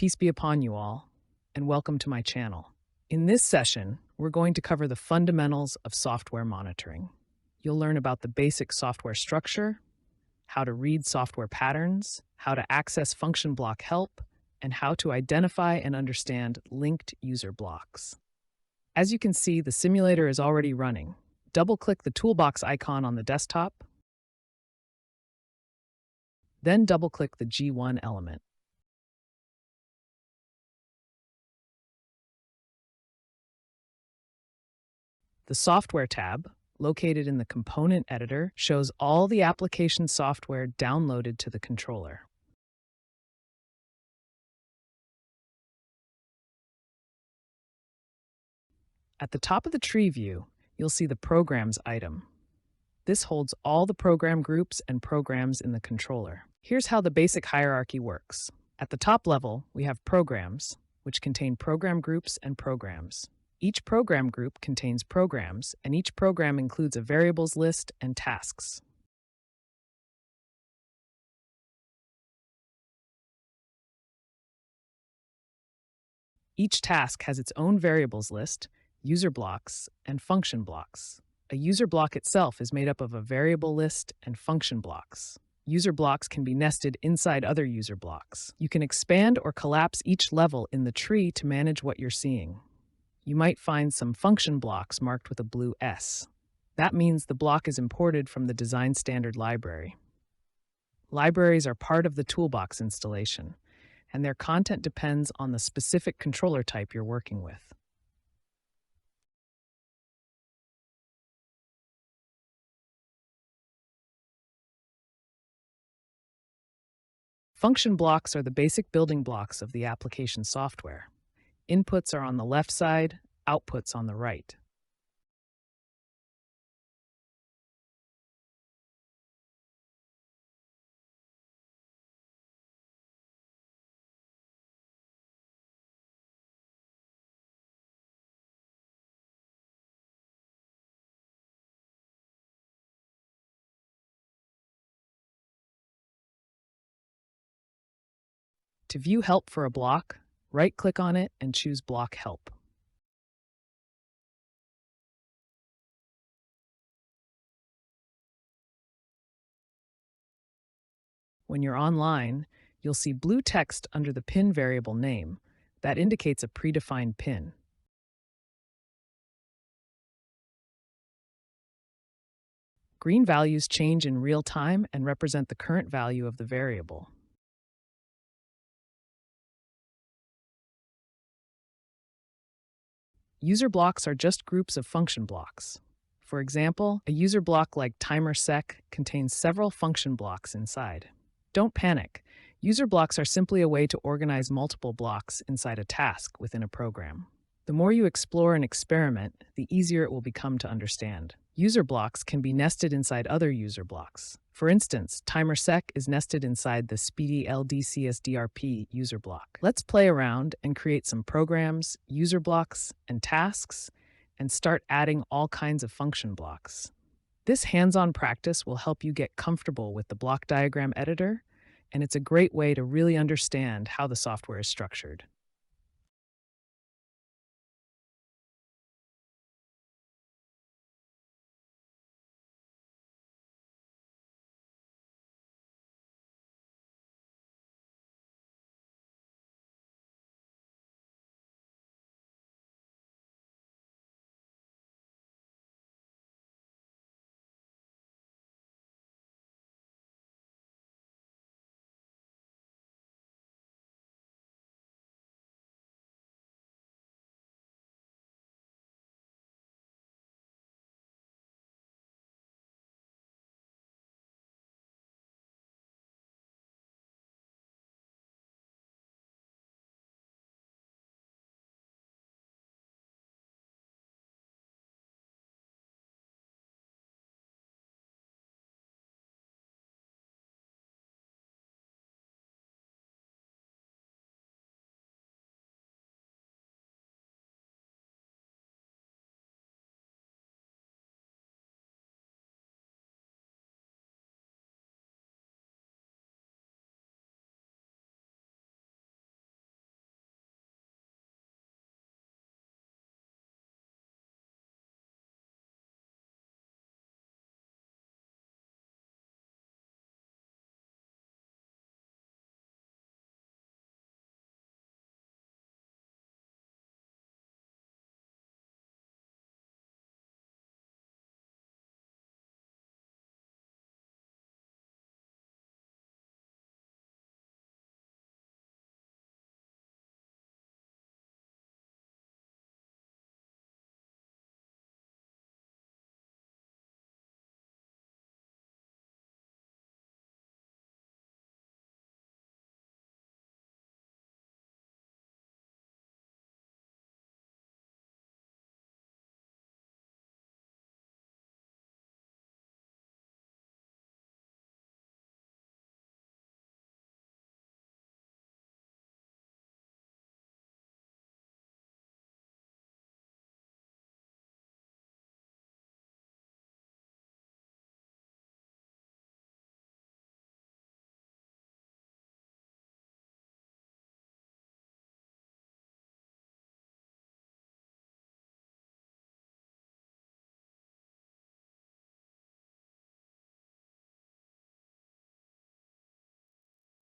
Peace be upon you all, and welcome to my channel. In this session, we're going to cover the fundamentals of software monitoring. You'll learn about the basic software structure, how to read software patterns, how to access function block help, and how to identify and understand linked user blocks. As you can see, the simulator is already running. Double-click the toolbox icon on the desktop, then double-click the G1 element. The Software tab, located in the Component Editor, shows all the application software downloaded to the controller. At the top of the tree view, you'll see the Programs item. This holds all the program groups and programs in the controller. Here's how the basic hierarchy works. At the top level, we have Programs, which contain program groups and programs. Each program group contains programs, and each program includes a variables list and tasks. Each task has its own variables list, user blocks, and function blocks. A user block itself is made up of a variable list and function blocks. User blocks can be nested inside other user blocks. You can expand or collapse each level in the tree to manage what you're seeing. You might find some function blocks marked with a blue S. That means the block is imported from the design standard library. Libraries are part of the Toolbox installation, and their content depends on the specific controller type you're working with. Function blocks are the basic building blocks of the application software. Inputs are on the left side, outputs on the right. To view help for a block, right-click on it and choose Block Help. When you're online, you'll see blue text under the pin variable name. That indicates a predefined pin. Green values change in real time and represent the current value of the variable. User blocks are just groups of function blocks. For example, a user block like timer_sec contains several function blocks inside. Don't panic. User blocks are simply a way to organize multiple blocks inside a task within a program. The more you explore and experiment, the easier it will become to understand. User blocks can be nested inside other user blocks. For instance, timer_sec is nested inside the speedy LDCSDRP user block. Let's play around and create some programs, user blocks, and tasks, and start adding all kinds of function blocks. This hands-on practice will help you get comfortable with the block diagram editor, and it's a great way to really understand how the software is structured.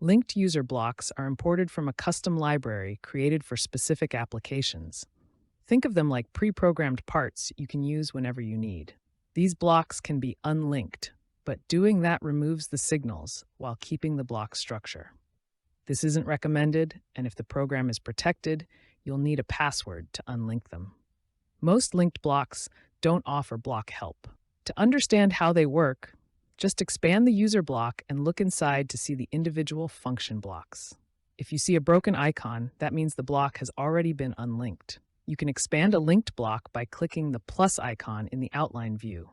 Linked user blocks are imported from a custom library created for specific applications. Think of them like pre-programmed parts you can use whenever you need. These blocks can be unlinked, but doing that removes the signals while keeping the block structure. This isn't recommended, and if the program is protected, you'll need a password to unlink them. Most linked blocks don't offer block help. To understand how they work, just expand the user block and look inside to see the individual function blocks. If you see a broken icon, that means the block has already been unlinked. You can expand a linked block by clicking the plus icon in the outline view.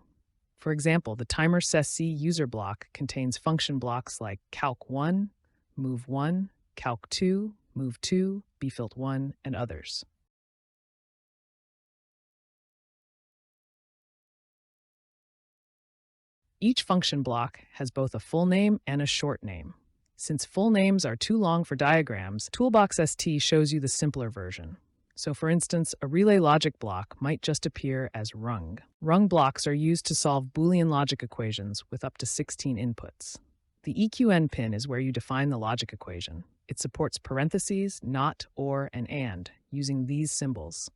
For example, the timer SCADA user block contains function blocks like CALC1, Move1, CALC2, Move2, BFILT1, and others. Each function block has both a full name and a short name. Since full names are too long for diagrams, ToolboxST shows you the simpler version. So for instance, a relay logic block might just appear as RUNG. RUNG blocks are used to solve Boolean logic equations with up to 16 inputs. The EQN pin is where you define the logic equation. It supports parentheses, not, or, and using these symbols.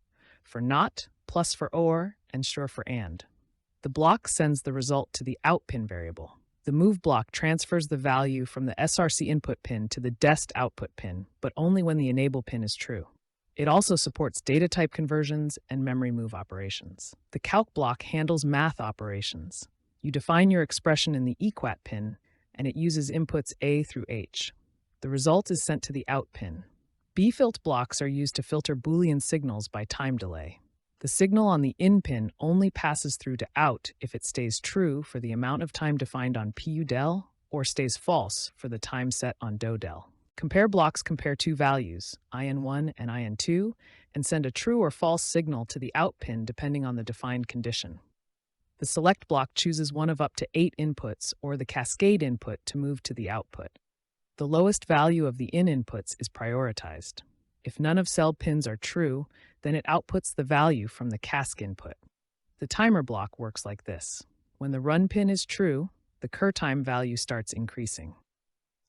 For not, plus for or, and sure for and. The block sends the result to the out pin variable. The move block transfers the value from the SRC input pin to the DEST output pin, but only when the enable pin is true. It also supports data type conversions and memory move operations. The CALC block handles math operations. You define your expression in the EQAT pin, and it uses inputs A through H. The result is sent to the out pin. BFILT blocks are used to filter Boolean signals by time delay. The signal on the in pin only passes through to out if it stays true for the amount of time defined on PUDEL or stays false for the time set on DODEL. Compare blocks compare two values, IN1 and IN2, and send a true or false signal to the out pin depending on the defined condition. The select block chooses one of up to 8 inputs or the cascade input to move to the output. The lowest value of the in inputs is prioritized. If none of cell pins are true, then it outputs the value from the CASC input. The timer block works like this. When the run pin is true, the cur time value starts increasing.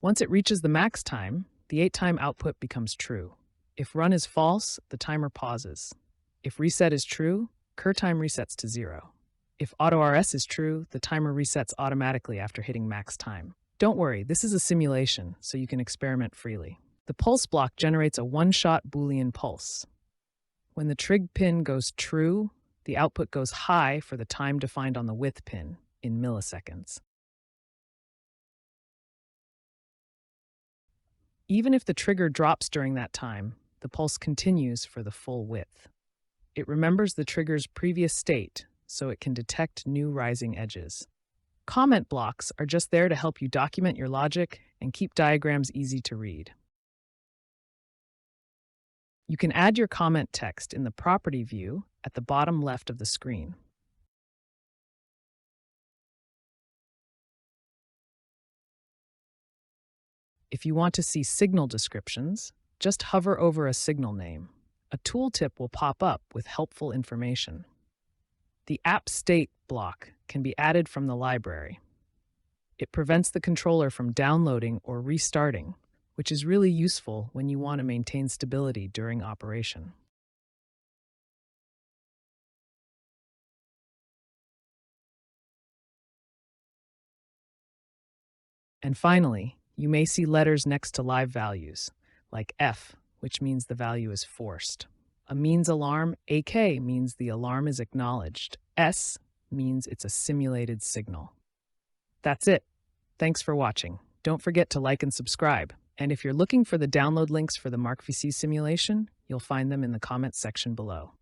Once it reaches the max time, the 8-time output becomes true. If run is false, the timer pauses. If reset is true, cur time resets to 0. If auto RS is true, the timer resets automatically after hitting max time. Don't worry, this is a simulation, so you can experiment freely. The pulse block generates a one-shot Boolean pulse. When the trig pin goes true, the output goes high for the time defined on the with pin in milliseconds. Even if the trigger drops during that time, the pulse continues for the full width. It remembers the trigger's previous state, so it can detect new rising edges. Comment blocks are just there to help you document your logic and keep diagrams easy to read. You can add your comment text in the property view at the bottom left of the screen. If you want to see signal descriptions, just hover over a signal name. A tooltip will pop up with helpful information. The app state block can be added from the library. It prevents the controller from downloading or restarting, which is really useful when you want to maintain stability during operation. And finally, you may see letters next to live values, like F, which means the value is forced. A means alarm, AK, means the alarm is acknowledged. S means it's a simulated signal. That's it. Thanks for watching. Don't forget to like and subscribe. And if you're looking for the download links for the Mark VIe simulation, you'll find them in the comments section below.